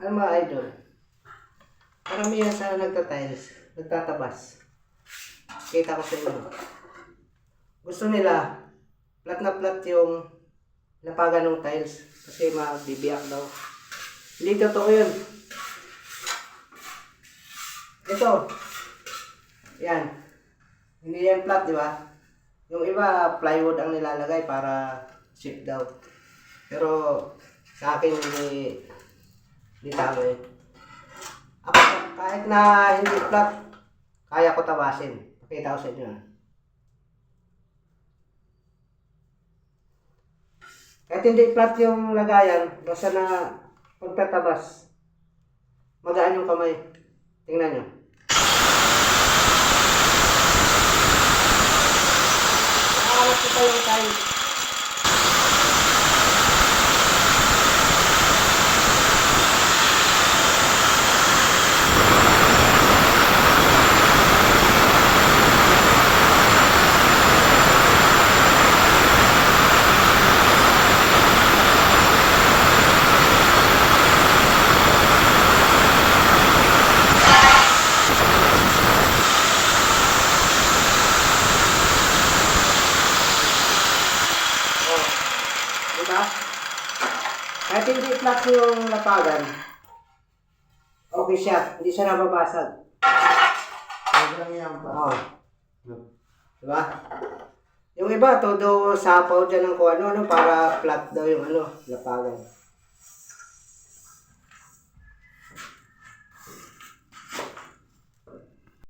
Ano mga idol? Karamihan sa nagtatiles, nagtatabas. Kita ko sa inyo. Gusto nila, flat na flat yung lapagan ng tiles. Kasi mabibiyak daw. Hindi totoo yun. Ito. Yan. Hindi yan flat, di ba? Yung iba, plywood ang nilalagay para shape daw. Pero sa akin, hindi tama yun. Ako, kahit na hindi flat, kaya ko tabasin. Pakita ko sa inyo. Kahit hindi flat yung lagayan, basta na pagtatabas, magaan yung kamay. Tingnan nyo. Nakakalap ko pa yung tiles. Diba? Kahit hindi flat yung lapagan, okay siya. Hindi siya nababasag. Sobrang yan pa. Oo. Diba? Yung iba, todo sapaw dyan ng kung ano, para flat daw yung lapagan.